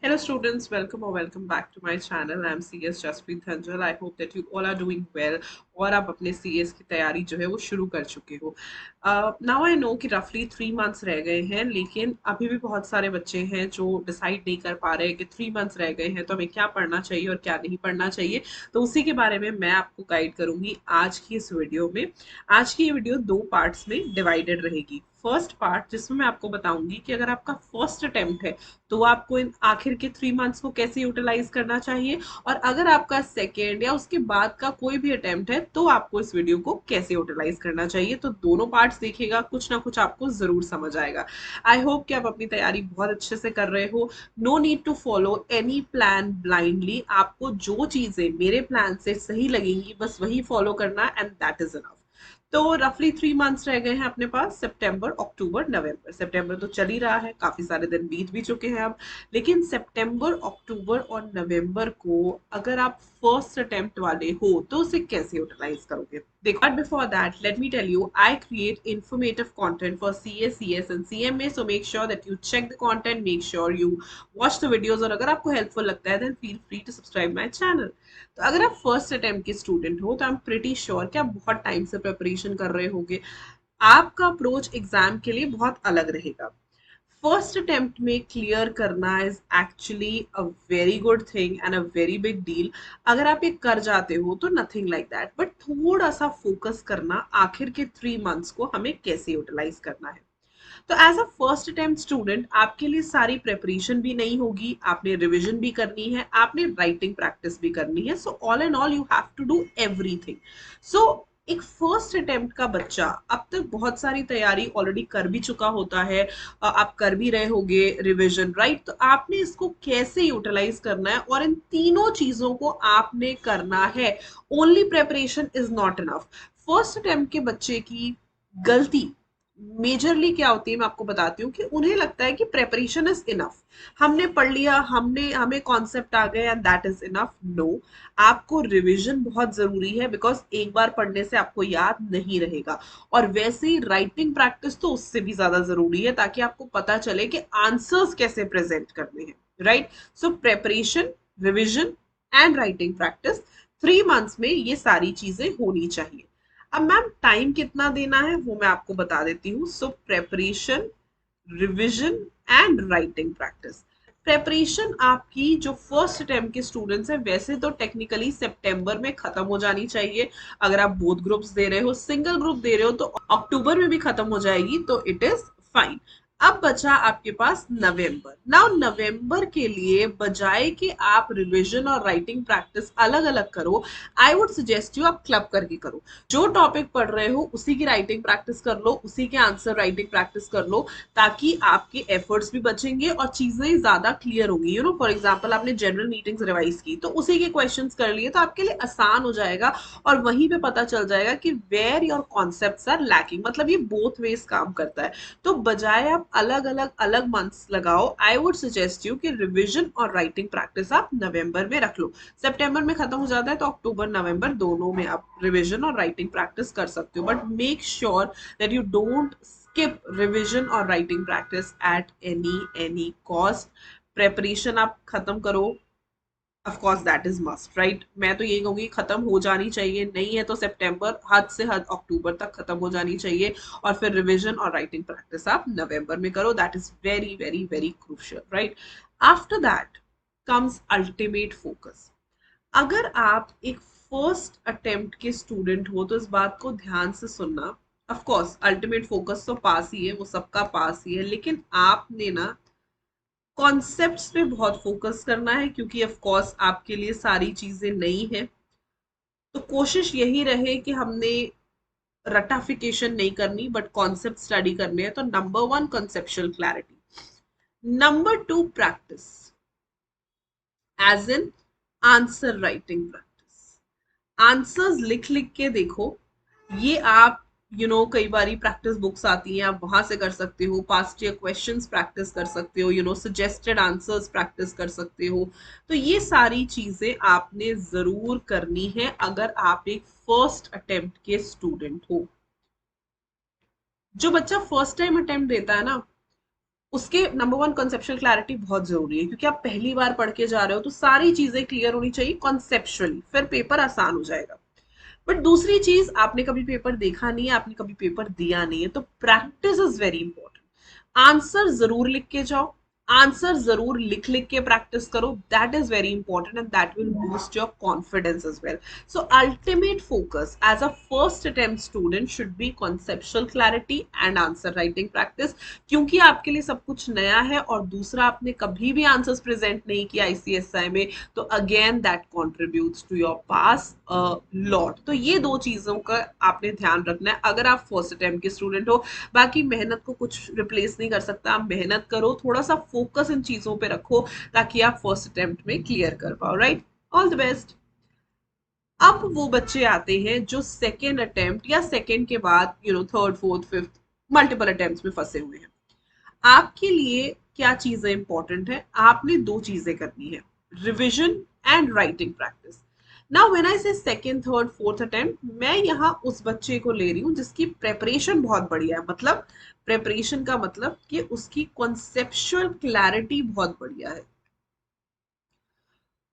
Hello students, welcome or welcome back to my channel. I'm CS Jaspreet Dhanjal. I hope that you all are doing well और आप अपने CS की तैयारी जो है वो शुरू कर चुके हो. नाउ आई नो कि रफली 3 मंथ्स रह गए हैं, लेकिन अभी भी बहुत सारे बच्चे हैं जो डिसाइड नहीं कर पा रहे हैं कि 3 मंथ्स रह गए हैं तो हमें क्या पढ़ना चाहिए और क्या नहीं पढ़ना चाहिए. तो उसी के बारे में मैं आपको गाइड करूंगी आज की इस वीडियो में. आज की ये वीडियो दो पार्ट्स में डिवाइडेड रहेगी. फर्स्ट पार्ट जिसमें मैं आपको बताऊंगी कि अगर आपका फर्स्ट अटेम्प्ट है तो आपको इन आखिर के 3 मंथ्स को कैसे यूटिलाइज करना चाहिए, और अगर आपका सेकेंड या उसके बाद का कोई भी अटेम्प्ट है तो आपको इस वीडियो को कैसे यूटिलाइज करना चाहिए. तो दोनों पार्ट्स देखिएगा, कुछ ना कुछ आपको जरूर समझ आएगा. आई होप कि आप अपनी तैयारी बहुत अच्छे से कर रहे हो. No need to follow any plan blindly. आपको जो चीजें मेरे प्लान से सही लगेंगी बस वही फॉलो करना, एंड दैट इज इनफ. तो रफली 3 मंथ्स रह गए हैं अपने पास. सितंबर, अक्टूबर, नवंबर. सितंबर तो चल ही रहा है, काफी सारे दिन बीत भी चुके हैं अब. लेकिन सितंबर, अक्टूबर और नवंबर को अगर आप फर्स्ट अटेम्प्ट वाले हो तो उसे कैसे यूटिलाइज करोगे देखो. But before that let me tell you, I create informative content for CA, CS and CMA, so make sure that you check the content, make sure you watch the videos, और अगर आपको helpful लगता है then feel free to subscribe my channel. तो अगर आप first attempt के student हो तो आई एम प्रिटी श्योर कि आप बहुत टाइम से प्रिपरेशन कर रहे होगे. आपका अप्रोच एग्जाम के लिए बहुत अलग रहेगा. फर्स्ट अटेम्प्ट में क्लियर करना is actually a very good thing and a very big deal. अगर आप ये कर जाते हो तो नथिंग लाइक दैट, बट थोड़ा सा फोकस करना आखिर के 3 मंथ्स को हमें कैसे यूटिलाइज करना है. तो as a first attempt student आपके लिए सारी प्रेपरेशन भी नहीं होगी, आपने रिविजन भी करनी है, आपने राइटिंग प्रैक्टिस भी करनी है. So all and all you have to do everything. So एक फर्स्ट अटेम्प्ट का बच्चा अब तक बहुत सारी तैयारी ऑलरेडी कर भी चुका होता है. आप कर भी रहे होगे रिविजन, राइट. तो आपने इसको कैसे यूटिलाइज करना है, और इन तीनों चीजों को आपने करना है. Only preparation is not enough. First attempt के बच्चे की गलती मेजरली क्या होती है मैं आपको बताती हूँ कि उन्हें लगता है कि प्रेपरेशन इज इनफ. हमने पढ़ लिया, हमने हमें कॉन्सेप्ट आ गए and that is enough. No, आपको रिवीजन बहुत जरूरी है, बिकॉज एक बार पढ़ने से आपको याद नहीं रहेगा. और वैसे ही राइटिंग प्रैक्टिस तो उससे भी ज्यादा जरूरी है, ताकि आपको पता चले कि आंसर्स कैसे प्रेजेंट करने हैं, right. So preparation, revision and writing practice, 3 months में ये सारी चीजें होनी चाहिए. अब मैम टाइम कितना देना है वो मैं आपको बता देती हूँ. So preparation, revision and writing practice. Preparation आपकी जो फर्स्ट अटेम्प्ट के स्टूडेंट्स हैं वैसे तो टेक्निकली सितंबर में खत्म हो जानी चाहिए. अगर आप बोथ ग्रुप्स दे रहे हो, सिंगल ग्रुप दे रहे हो तो अक्टूबर में भी खत्म हो जाएगी, तो इट इज फाइन. अब बचा आपके पास नवंबर. नाउ नवंबर के लिए बजाय कि आप रिवीजन और राइटिंग प्रैक्टिस अलग अलग करो, आई वुड सजेस्ट यू आप क्लब करके करो. जो टॉपिक पढ़ रहे हो उसी की राइटिंग प्रैक्टिस कर लो, उसी के आंसर राइटिंग प्रैक्टिस कर लो, ताकि आपके एफर्ट्स भी बचेंगे और चीजें ज्यादा क्लियर होंगी. यू नो, फॉर एग्जाम्पल आपने जनरल मीटिंग्स रिवाइज की तो उसी के क्वेश्चंस कर लिए तो आपके लिए आसान हो जाएगा, और वहीं पे पता चल जाएगा कि where your concepts are lacking. मतलब ये बोथ वेज काम करता है. तो बजाय आप अलग अलग अलग मंथ्स लगाओ, आई वुड सजेस्ट यू कि रिविजन और राइटिंग प्रैक्टिस आप नवंबर में रख लो. सितंबर में खत्म हो जाता है तो अक्टूबर नवंबर दोनों में आप रिविजन और राइटिंग प्रैक्टिस कर सकते हो, but make sure that you don't skip revision और writing practice at any cost. preparation आप खत्म करो, of course that is must, right. मैं तो यही कहूंगी खत्म हो जानी चाहिए, नहीं है तो सितंबर, हद से हद अक्टूबर तक खत्म हो जानी चाहिए. और फिर रिवीजन और राइटिंग प्रैक्टिस आप नवंबर में करो. That is very very very crucial, right. After that comes ultimate focus. अगर आप एक फर्स्ट अटेम्प्ट के स्टूडेंट हो तो इस बात को ध्यान से सुनना. ऑफ कोर्स अल्टीमेट फोकस तो पास ही है, वो सबका पास ही है, लेकिन आपने ना कॉन्सेप्ट्स पे बहुत फोकस करना है, क्योंकि ऑफ कोर्स आपके लिए सारी चीजें नई हैं. तो कोशिश यही रहे कि हमने रटाफिकेशन नहीं करनी बट कॉन्सेप्ट स्टडी करने हैं. तो number one, conceptual clarity. Number two, practice as in answer writing practice. Answers लिख लिख के देखो. ये आप कई बारी प्रैक्टिस बुक्स आती हैं, आप वहां से कर सकते हो. पास्ट ईयर क्वेश्चंस प्रैक्टिस कर सकते हो, सजेस्टेड आंसर्स प्रैक्टिस कर सकते हो. तो ये सारी चीजें आपने जरूर करनी है अगर आप एक फर्स्ट अटेम्प्ट के स्टूडेंट हो. जो बच्चा फर्स्ट टाइम अटेम्प्ट देता है ना, उसके नंबर वन कॉन्सेप्चुअल क्लैरिटी बहुत जरूरी है, क्योंकि आप पहली बार पढ़ के जा रहे हो तो सारी चीजें क्लियर होनी चाहिए कॉन्सेप्चुअली, फिर पेपर आसान हो जाएगा। बट दूसरी चीज, आपने कभी पेपर देखा नहीं है, आपने कभी पेपर दिया नहीं है, तो practice is very important. Answer जरूर लिख के जाओ, आंसर जरूर लिख लिख के प्रैक्टिस करो, that is very important and that will boost your confidence as well. So ultimate focus as a first attempt student should be conceptual clarity and answer writing practice, क्योंकि आपके लिए सब कुछ नया है, और दूसरा आपने कभी भी आंसर्स प्रेजेंट नहीं किया आईसीएसआई में, तो again that contributes to your pass lot. तो ये दो चीजों का आपने ध्यान रखना है अगर आप फर्स्ट अटेम्प्ट के स्टूडेंट हो। बाकी मेहनत को कुछ रिप्लेस नहीं कर सकता, आप मेहनत करो, थोड़ा सा फोकस इन चीजों पे रखो ताकि आप फर्स्ट अटेम्प्ट में क्लियर कर पाओ। Right, all the best. अब वो बच्चे आते हैं जो सेकेंड अटेम्प्ट या सेकेंड के बाद third fourth fifth multiple attempt में फंसे हुए हैं। आपके लिए क्या चीजें इंपॉर्टेंट है, आपने दो चीजें करनी है, revision and writing practice. Now when I से सेकंड थर्ड फोर्थ अटेम्प्ट, मैं यहाँ उस बच्चे को ले रही हूँ जिसकी प्रेपरेशन बहुत बढ़िया है, मतलब प्रेपरेशन का मतलब कि उसकी कॉन्सेप्चुअल क्लैरिटी बहुत बढ़िया है,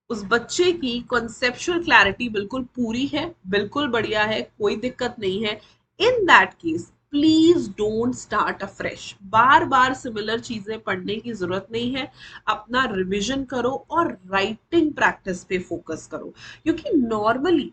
उस बच्चे की कॉन्सेप्चुअल क्लैरिटी बिल्कुल पूरी है, बिल्कुल बढ़िया है, कोई दिक्कत नहीं है। In that case please don't start afresh, bar bar similar चीजें पढ़ने की जरूरत नहीं है। अपना रिवीजन करो और राइटिंग प्रैक्टिस पे फोकस करो, क्योंकि नॉर्मली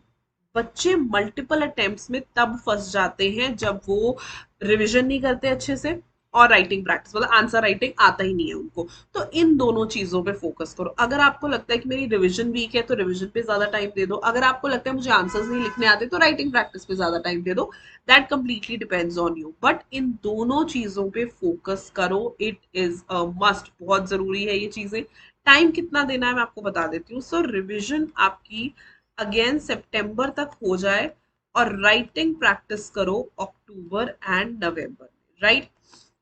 बच्चे मल्टीपल अटेम्प्ट्स में तब फंस जाते हैं जब वो रिवीजन नहीं करते अच्छे से, और राइटिंग प्रैक्टिस मतलब आंसर राइटिंग आता ही नहीं है उनको। तो इन दोनों चीजों पे फोकस करो। अगर आपको लगता है कि मेरी रिवीजन वीक है तो रिवीजन पे ज्यादा टाइम दे दो, अगर आपको लगता है मुझे आंसर्स नहीं लिखने आते तो राइटिंग प्रैक्टिस पे ज्यादा टाइम दे दो। That completely depends on you, but in दोनों चीजों पे फोकस करो, इट इज अ मस्ट, बहुत जरूरी है ये चीजें। टाइम कितना देना है मैं आपको बता देती हूँ। सो रिविजन आपकी अगेन सितंबर तक हो जाए, और राइटिंग प्रैक्टिस करो अक्टूबर एंड नवंबर में। राइट,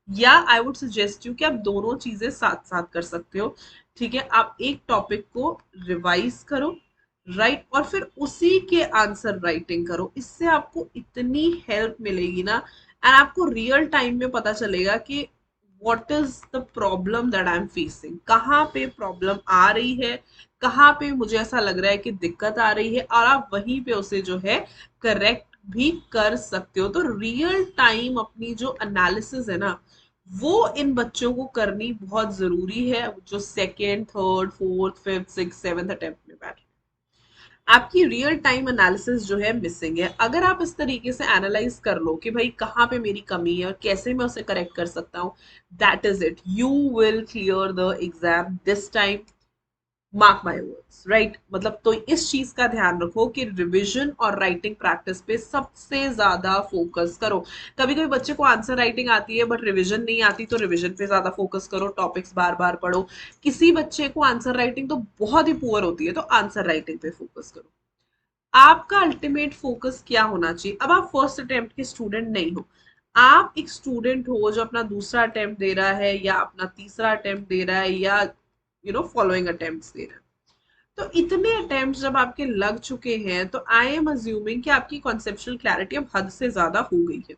या आई वुड सजेस्ट यू कि आप दोनों चीजें साथ साथ कर सकते हो। ठीक है, आप एक टॉपिक को रिवाइज करो, राइट, और फिर उसी के आंसर राइटिंग करो, इससे आपको इतनी हेल्प मिलेगी ना, एंड आपको रियल टाइम में पता चलेगा कि what is the problem that I am facing, कहाँ पे प्रॉब्लम आ रही है, कहाँ पे मुझे ऐसा लग रहा है कि दिक्कत आ रही है, और आप वहीं पे उसे जो है करेक्ट भी कर सकते हो। तो रियल टाइम अपनी जो एनालिसिस है ना, वो इन बच्चों को करनी बहुत जरूरी है, जो second third fourth fifth six seventh attempt में बैठ। आपकी रियल टाइम एनालिसिस जो है मिसिंग है। अगर आप इस तरीके से एनालाइज कर लो कि भाई कहाँ पे मेरी कमी है और कैसे मैं उसे करेक्ट कर सकता हूँ, that is it, you will clear the exam this time, mark my words. Right, मतलब तो इस चीज का ध्यान रखो कि रिविजन और राइटिंग प्रैक्टिस पे सबसे ज्यादा फोकस करो। कभी कभी बच्चे को आंसर राइटिंग आती है बट रिविजन नहीं आती, तो रिविजन पे ज्यादा फोकस करो, टॉपिक्स बार बार पढ़ो। किसी बच्चे को आंसर राइटिंग तो बहुत ही पुअर होती है, तो आंसर राइटिंग पे फोकस करो। आपका अल्टीमेट फोकस क्या होना चाहिए, अब आप फर्स्ट अटेम्प्ट के स्टूडेंट नहीं हो, आप एक स्टूडेंट हो जो अपना दूसरा अटेम्प्ट दे रहा है, या अपना तीसरा अटेम्प्ट दे रहा है, या फॉलोइंग अटेम्प्ट दे रहा है। तो इतने अटेम्प्ट जब आपके लग चुके हैं, तो आई एम अज्यूमिंग कि आपकी कॉन्सेप्चुअल क्लैरिटी अब हद से ज्यादा हो गई है।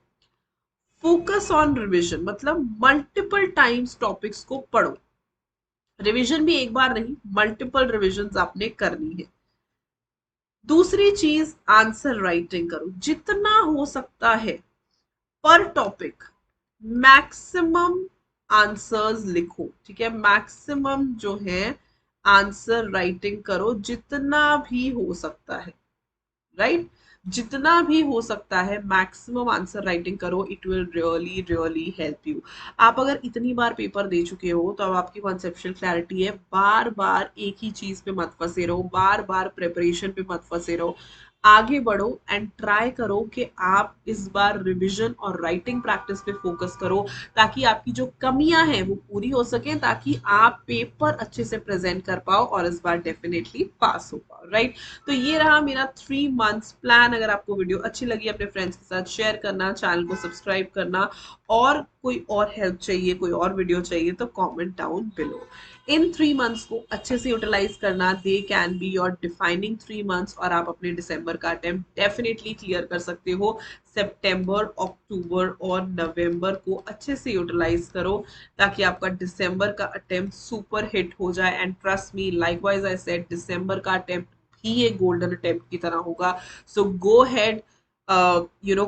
फोकस ऑन रिविजन, मतलब मल्टीपल टाइम्स टॉपिक्स को पढ़ो, रिविजन भी एक बार नहीं, मल्टीपल रिविजन आपने करनी है। दूसरी चीज, आंसर राइटिंग करो जितना हो सकता है, पर टॉपिक मैक्सिमम आंसर्स लिखो। ठीक है, मैक्सिमम जो है आंसर राइटिंग करो जितना भी हो सकता है। राइट, जितना भी हो सकता है मैक्सिमम आंसर राइटिंग करो, it will really really help you. आप अगर इतनी बार पेपर दे चुके हो तो अब आपकी कॉन्सेप्चुअल क्लैरिटी है, बार बार एक ही चीज पे मत फंसे रहो, बार बार प्रिपरेशन पे मत फंसे रहो, आगे बढ़ो एंड ट्राई करो कि आप इस बार रिविजन और राइटिंग प्रैक्टिस पे फोकस करो, ताकि आपकी जो कमियां हैं वो पूरी हो सके, ताकि आप पेपर अच्छे से प्रेजेंट कर पाओ और इस बार डेफिनेटली पास हो पाओ। राइट, तो ये रहा मेरा 3 मंथ्स प्लान। अगर आपको वीडियो अच्छी लगी अपने फ्रेंड्स के साथ शेयर करना, चैनल को सब्सक्राइब करना, और कोई और हेल्प चाहिए, कोई और वीडियो चाहिए तो कमेंट डाउन बिलो। इन 3 मंथ्स को अच्छे से यूटिलाइज करना, they can be your defining 3 months, और आप अपने दिसंबर का अटेम्प्ट डेफिनेटली क्लियर कर सकते हो सितंबर, अक्टूबर और नवंबर को अच्छे से यूटिलाइज करो ताकि आपका दिसंबर का अटेम्प्ट सुपर हिट हो जाए। And trust me, likewise I said, दिसंबर का अटेम्प्ट भी एक गोल्डन अटेम्प्ट की तरह होगा। सो गो हैड,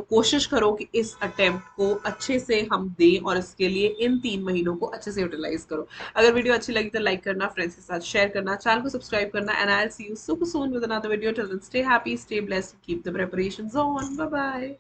कोशिश करो कि इस अटेम्प्ट को अच्छे से हम दें और इसके लिए इन 3 महीनों को अच्छे से यूटिलाइज करो। अगर वीडियो अच्छी लगी तो लाइक करना, फ्रेंड्स के साथ शेयर करना, चैनल को सब्सक्राइब करना, and I will see you super soon with another video. Till then stay happy, stay blessed, keep the preparations on. Bye bye.